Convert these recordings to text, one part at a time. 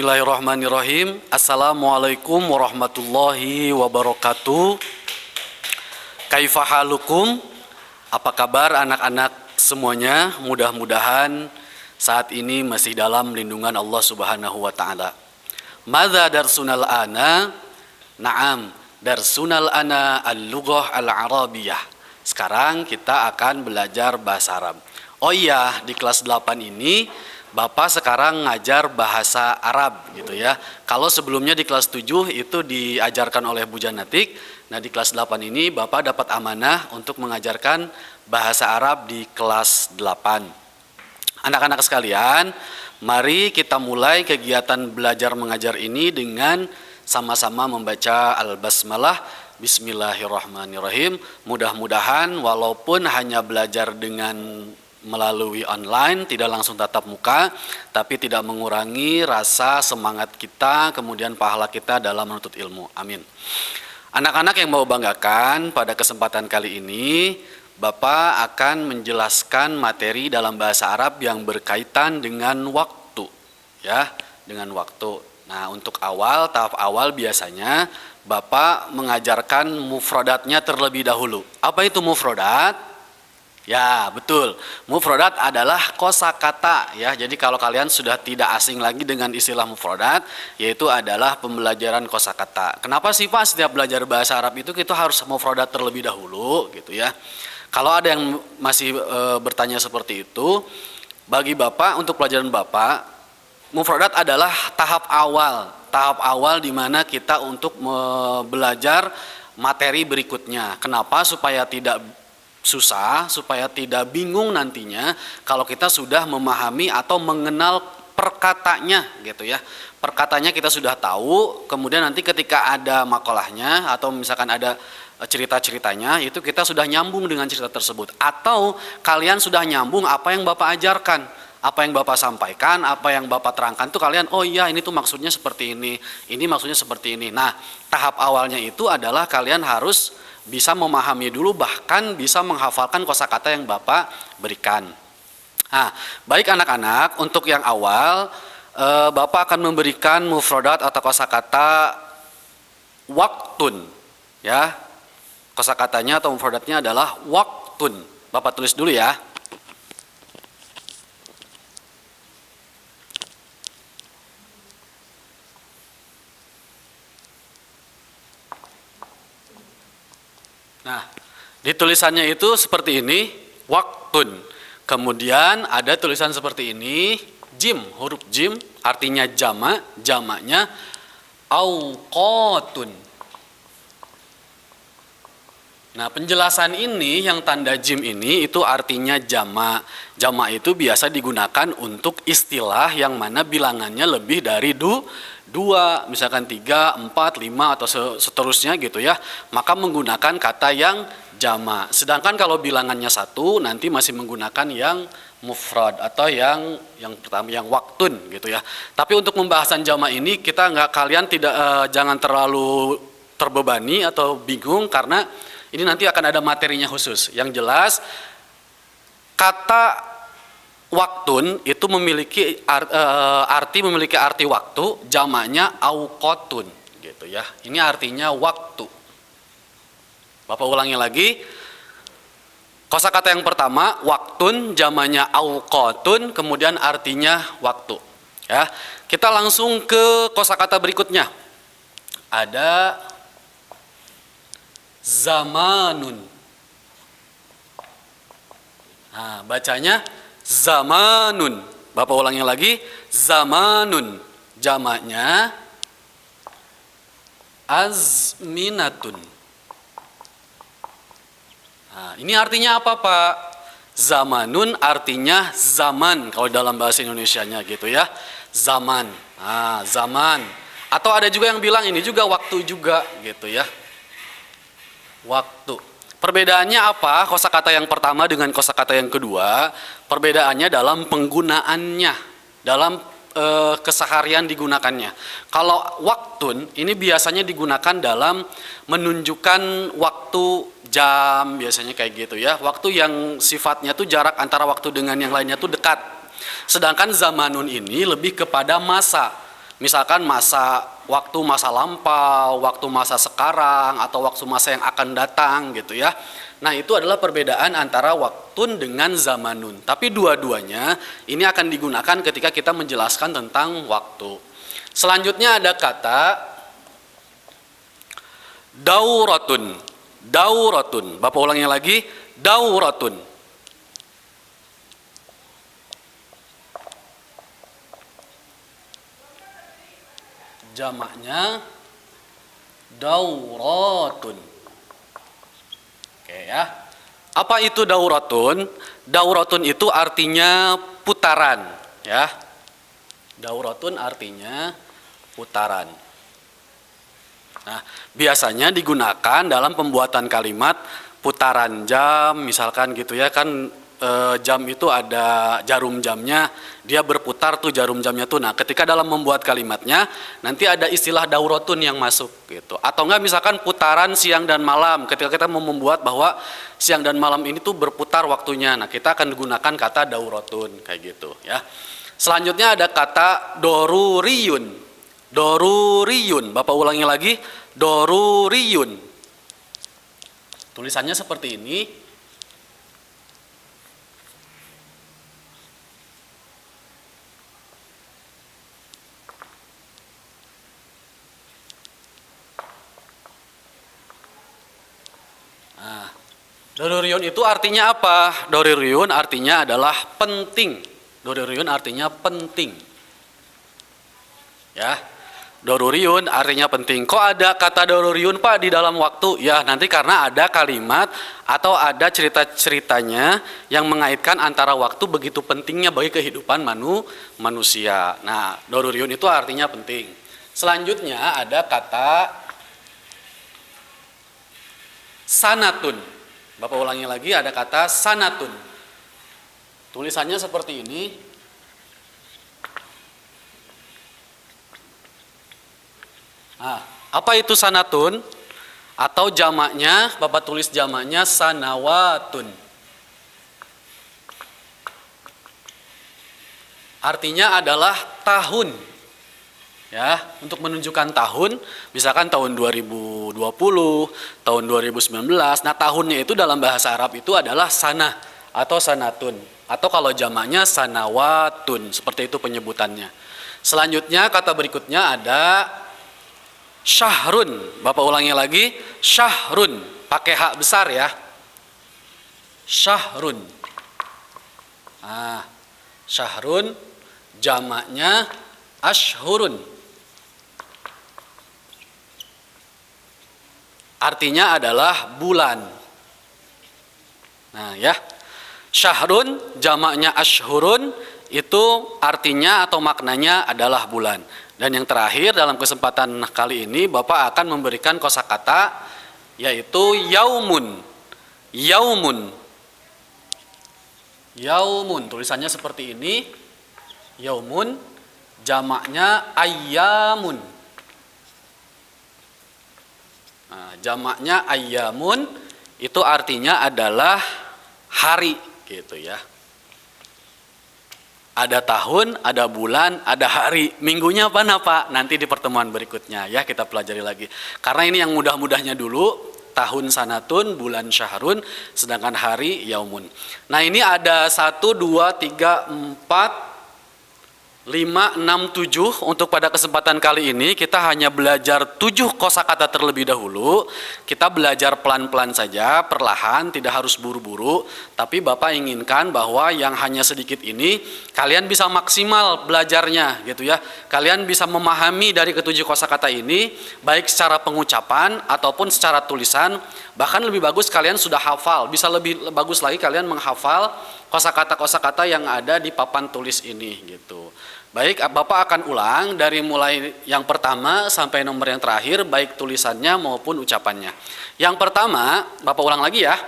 Bismillahirrahmanirrahim. Assalamualaikum warahmatullahi wabarakatuh. Kaifa halukum? Apa kabar anak-anak semuanya? Mudah-mudahan saat ini masih dalam lindungan Allah Subhanahu wa taala. Madza darsunal ana? Naam, darsunal ana al-lughah al-arabiyah. Sekarang kita akan belajar bahasa Arab. Oh iya, di kelas 8 ini Bapak sekarang ngajar bahasa Arab gitu ya. Kalau sebelumnya di kelas 7 itu diajarkan oleh Bu Janatik. Nah di kelas 8 ini Bapak dapat amanah untuk mengajarkan bahasa Arab di kelas 8. Anak-anak sekalian, mari kita mulai kegiatan belajar mengajar ini dengan sama-sama membaca Al-Basmalah. Bismillahirrahmanirrahim. Mudah-mudahan walaupun hanya belajar dengan melalui online, tidak langsung tatap muka, tapi tidak mengurangi rasa semangat kita, kemudian pahala kita dalam menuntut ilmu. Amin. Anak-anak yang mau banggakan, pada kesempatan kali ini Bapak akan menjelaskan materi dalam bahasa Arab yang berkaitan dengan waktu, ya, dengan waktu. Nah, untuk tahap awal biasanya Bapak mengajarkan mufradatnya terlebih dahulu. Apa itu mufradat? Ya, betul. Mufradat adalah kosakata ya. Jadi kalau kalian sudah tidak asing lagi dengan istilah mufradat, yaitu adalah pembelajaran kosakata. Kenapa sih Pak setiap belajar bahasa Arab itu kita harus mufradat terlebih dahulu gitu ya? Kalau ada yang masih bertanya seperti itu, bagi Bapak untuk pelajaran Bapak, mufradat adalah tahap awal di mana kita untuk belajar materi berikutnya. Kenapa? Supaya tidak susah, supaya tidak bingung nantinya kalau kita sudah memahami atau mengenal perkatanya gitu ya. Perkatanya kita sudah tahu, kemudian nanti ketika ada makalahnya atau misalkan ada cerita-ceritanya, itu kita sudah nyambung dengan cerita tersebut. Atau kalian sudah nyambung apa yang Bapak ajarkan, apa yang Bapak sampaikan, apa yang Bapak terangkan tuh kalian, oh iya ini tuh maksudnya seperti ini maksudnya seperti ini. Nah, tahap awalnya itu adalah kalian harus bisa memahami dulu, bahkan bisa menghafalkan kosakata yang Bapak berikan. Nah, baik anak-anak, untuk yang awal Bapak akan memberikan mufradat atau kosakata waktun, ya. Kosakatanya atau mufradatnya adalah waktun. Bapak tulis dulu ya. Nah, di tulisannya itu seperti ini, waktun. Kemudian ada tulisan seperti ini, jim, huruf jim, artinya jamaknya auqatun. Nah, penjelasan ini yang tanda jim ini itu artinya jamak. Jamak itu biasa digunakan untuk istilah yang mana bilangannya lebih dari dua, misalkan 3, 4, 5 atau seterusnya gitu ya, maka menggunakan kata yang jamak. Sedangkan kalau bilangannya 1 nanti masih menggunakan yang mufrad atau yang pertama yang waktun gitu ya. Tapi untuk pembahasan jamak ini kalian jangan terlalu terbebani atau bingung karena ini nanti akan ada materinya khusus. Yang jelas kata waktun itu memiliki arti waktu, jamaknya auqatun gitu ya. Ini artinya waktu. Bapak ulangi lagi. Kosakata yang pertama waktun, jamaknya auqatun, kemudian artinya waktu. Ya. Kita langsung ke kosakata berikutnya. Ada zamanun. Nah, bacanya zamanun. Bapak ulangi lagi, zamanun. Jamaknya azminatun. Nah, ini artinya apa Pak? Zamanun artinya zaman kalau dalam bahasa Indonesianya gitu ya. Zaman. Nah, zaman. Atau ada juga yang bilang ini juga waktu juga gitu ya. Waktu. Perbedaannya apa? Kosakata yang pertama dengan kosakata yang kedua, perbedaannya dalam penggunaannya, dalam keseharian digunakannya. Kalau waktun ini biasanya digunakan dalam menunjukkan waktu jam, biasanya kayak gitu ya. Waktu yang sifatnya tuh jarak antara waktu dengan yang lainnya tuh dekat. Sedangkan zamanun ini lebih kepada masa. Misalkan masa lampau, waktu masa sekarang, atau waktu masa yang akan datang gitu ya. Nah itu adalah perbedaan antara waktun dengan zamanun. Tapi dua-duanya ini akan digunakan ketika kita menjelaskan tentang waktu. Selanjutnya ada kata dauratun. Dauratun. Bapak ulangi lagi, dauratun. Jamaknya dauratun. Oke ya. Apa itu dauratun? Dauratun itu artinya putaran, ya. Dauratun artinya putaran. Nah, biasanya digunakan dalam pembuatan kalimat putaran jam, misalkan gitu ya kan, jam itu ada jarum jamnya, dia berputar tuh jarum jamnya tuh. Nah, ketika dalam membuat kalimatnya nanti ada istilah dauratun yang masuk gitu. Atau enggak misalkan putaran siang dan malam, ketika kita mau membuat bahwa siang dan malam ini tuh berputar waktunya. Nah, kita akan gunakan kata dauratun kayak gitu ya. Selanjutnya ada kata doruriyun. Doruriyun, Bapak ulangi lagi, doruriyun. Tulisannya seperti ini. Nah, doruriyun itu artinya apa? Doruriyun artinya adalah penting. Doruriyun artinya penting. Ya. Doruriyun artinya penting. Kok ada kata doruriyun Pak di dalam waktu? Ya nanti karena ada kalimat atau ada cerita-ceritanya yang mengaitkan antara waktu begitu pentingnya bagi kehidupan manusia. Nah doruriyun itu artinya penting. Selanjutnya ada kata sanatun. Bapak ulangi lagi, ada kata sanatun. Tulisannya seperti ini. Nah, apa itu sanatun? Atau jamaknya, Bapak tulis jamaknya sanawatun. Artinya adalah tahun. Ya, untuk menunjukkan tahun, misalkan tahun 2020, tahun 2019. Nah, tahunnya itu dalam bahasa Arab itu adalah sanah atau sanatun. Atau kalau jamaknya sanawatun, seperti itu penyebutannya. Selanjutnya kata berikutnya ada syahrun. Bapak ulangi lagi, syahrun, pakai hak besar ya. Syahrun. Nah, syahrun jamaknya ashhurun. Artinya adalah bulan. Nah, ya. Syahrun jamaknya ashhurun itu artinya atau maknanya adalah bulan. Dan yang terakhir dalam kesempatan kali ini Bapak akan memberikan kosakata yaitu yaumun. Yaumun. Yaumun, tulisannya seperti ini. Yaumun jamaknya ayyamun. Nah, jamaknya ayyamun itu artinya adalah hari gitu ya. Ada tahun, ada bulan, ada hari. Minggunya apa Pak? Nanti di pertemuan berikutnya ya kita pelajari lagi. Karena ini yang mudah-mudahnya dulu, tahun sanatun, bulan syahrun, sedangkan hari yaumun. Nah ini ada 1, 2, 3, 4, 5, 6, 7. Untuk pada kesempatan kali ini kita hanya belajar 7 kosakata terlebih dahulu. Kita belajar pelan-pelan saja, perlahan, tidak harus buru-buru. Tapi Bapak inginkan bahwa yang hanya sedikit ini kalian bisa maksimal belajarnya gitu ya. Kalian bisa memahami dari ketujuh kosakata ini baik secara pengucapan ataupun secara tulisan. Bahkan lebih bagus kalian sudah hafal. Bisa lebih bagus lagi kalian menghafal kosakata-kosakata yang ada di papan tulis ini gitu. Baik, Bapak akan ulang dari mulai yang pertama sampai nomor yang terakhir, baik tulisannya maupun ucapannya. Yang pertama, Bapak ulang lagi ya.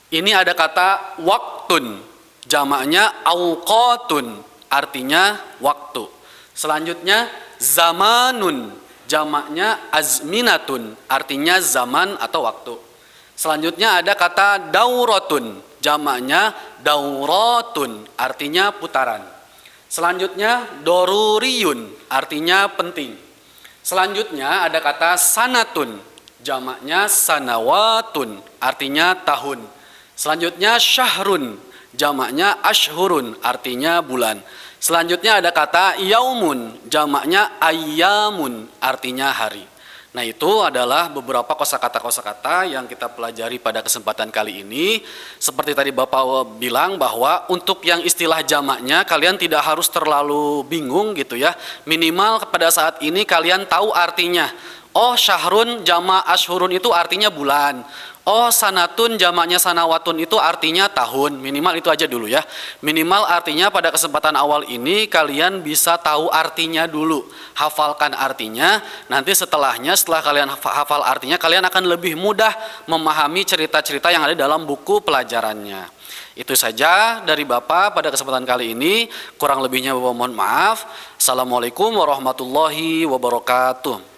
Ini ada kata waktun, jamaknya auqatun, artinya waktu. Selanjutnya zamanun, jamaknya azminatun, artinya zaman atau waktu. Selanjutnya ada kata dauratun, jamaknya dauratun, artinya putaran. Selanjutnya doruriyun, artinya penting. Selanjutnya ada kata sanatun, jamaknya sanawatun, artinya tahun. Selanjutnya syahrun, jamaknya ashhurun, artinya bulan. Selanjutnya ada kata yaumun, jamaknya ayyamun, artinya hari. Nah, itu adalah beberapa kosakata-kosakata yang kita pelajari pada kesempatan kali ini. Seperti tadi Bapak bilang bahwa untuk yang istilah jamaknya kalian tidak harus terlalu bingung gitu ya. Minimal pada saat ini kalian tahu artinya. Oh, syahrun jamak ashurun itu artinya bulan. Oh, sanatun jamaknya sanawatun itu artinya tahun. Minimal itu aja dulu ya. Minimal artinya pada kesempatan awal ini kalian bisa tahu artinya dulu. Hafalkan artinya. Nanti setelahnya, setelah kalian hafal artinya, kalian akan lebih mudah memahami cerita-cerita yang ada dalam buku pelajarannya. Itu saja dari Bapak pada kesempatan kali ini. Kurang lebihnya Bapak mohon maaf. Assalamualaikum warahmatullahi wabarakatuh.